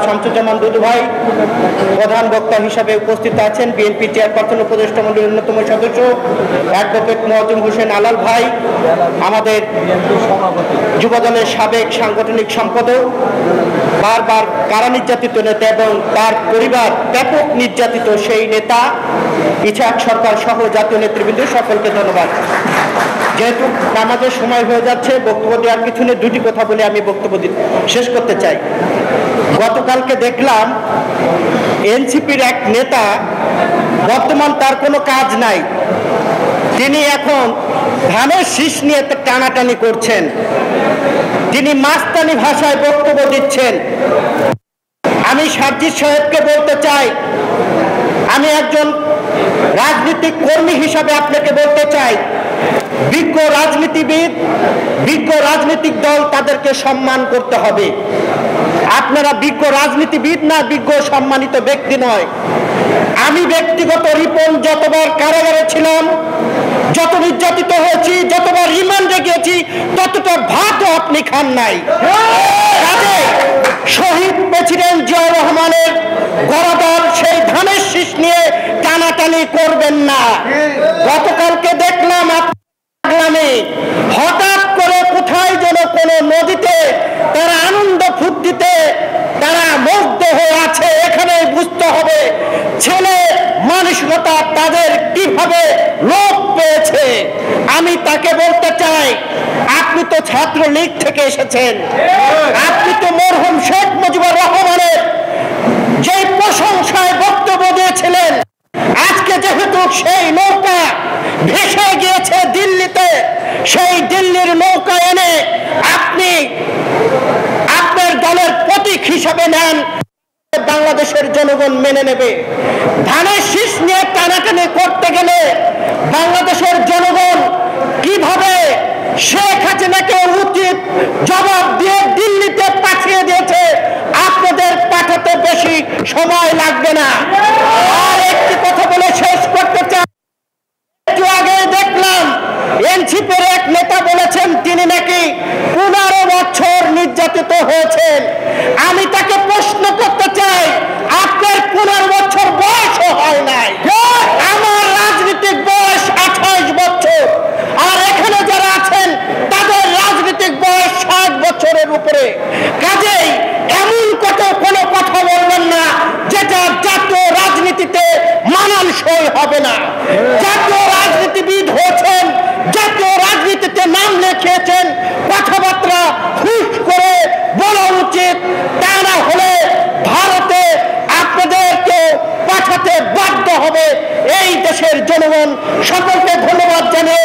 শামসুজ্জামান দুদু ভাই প্রধান বক্তা হিসাবে উপস্থিত আছেন। বিএনপি চেয়ারপারসন উপদেষ্টা মণ্ডলীর অন্যতম সদস্য অ্যাডভোকেট মোয়াজ্জেম হোসেন আলাল ভাই, আমাদের যুবদলের সাবেক সাংগঠনিক সম্পাদক, বারবার কারা নির্যাতিত নেতা এবং তার পরিবার ব্যাপক নির্যাতিত সেই নেতা ইছাক সরকার সহ জাতীয় নেতৃবৃন্দ, সকলকে ধন্যবাদ। যেহেতু আমাদের সময় হয়ে যাচ্ছে, বক্তব্য দেওয়ার কিছু নেই, দুটি কথা বলে আমি বক্তব্য শেষ করতে চাই। গতকালকে দেখলাম এনসিপির এক নেতা, বর্তমান তার কোনো কাজ নাই, তিনি এখন ধানের শীষ নিয়ে টানাটানি করছেন, তিনি মাস্তানি ভাষায় বক্তব্য দিচ্ছেন। আমি সাজ্জিদ সাহেবকে বলতে চাই, আমি একজন রাজনৈতিক কর্মী হিসাবে আপনাকে বলতে চাই, বিজ্ঞ রাজনীতিবিদ, বিজ্ঞ রাজনৈতিক দল, তাদেরকে সম্মান করতে হবে। আপনারা বিজ্ঞ রাজনীতিবিদ না, বিজ্ঞ সম্মানিত ব্যক্তি নয়। আমি ব্যক্তিগত রিপন যতবার কারাগারে ছিলাম, যত নির্যাতিত হয়েছি, যতবার রিমান্ডে গিয়েছি, ততটা ভাতও আপনি খান নাই। শহীদ প্রেসিডেন্ট জিয়াউর রহমানের গণদল সেই ধানের শীষ নিয়ে টানাটানি করবেন না। গতকালকে দেখলাম হঠাৎ করে কোথায় যেন কোন নদীতে তারা আনন্দ ফুর্তিতে তারা মুগ্ধ হয়ে আছে। এখানে বুঝতে হবে ছেলে মানসিকতা তাদের কিভাবে লোপ পেয়েছে। আমি তাকে বলতে চাই, আপনি তো ছাত্রলীগ থেকে এসেছেন, আপনি তো মরহুম শেখ মুজিবুর রহমানের যে প্রশংসায় বক্তব্য দিয়েছিলেন, আজকে যেহেতু সেই নৌকা ভেসে গিয়েছে দিল্লিতে, সেই দিল্লির নৌকা এনে আপনি আপনার দলের প্রতীক হিসাবে নেন, বাংলাদেশের জনগণ মেনে নেবে। ধানের শীষ নিয়ে টানাটানি করতে গেলে বাংলাদেশের জনগণ কিভাবে শেখ হাসিনাকে উচিত জবাব দিয়ে দিল্লিতে পাঠিয়ে দিয়েছে, আপনাদের পাঠাতে বেশি সময় লাগবে না। আর একটি কথা বলে শেষ করতে চাই, একটু আগে দেখলাম এনসিপির এক নেতা বলেছেন তিনি নাকি 15 বছর নির্যাতিত হয়েছেন। আমি তাকে প্রশ্ন করতে চাই, আপনার 15 বছর বয়সও হয় নাই, আমার রাজনৈতিক বয়স 28 বছর, আর এখানে যারা আছেন তাদের রাজনৈতিক বয়স 60 বছরের উপরে। কাজেই এমন কোনো কথা বলবেন না যেটা জাতীয় রাজনীতিতে মানানসই হবে না। জাতীয় রাজনীতিবিদ হয়েছেন, জাতীয় রাজনীতিতে নাম লিখিয়েছেন, কথাবার্তা হুশ করে বলা উচিত, তা না হলে ভারতে আপনাদেরকে পাঠাতে বাধ্য হবে এই দেশের জনগণ। সকলকে ধন্যবাদ জানিয়ে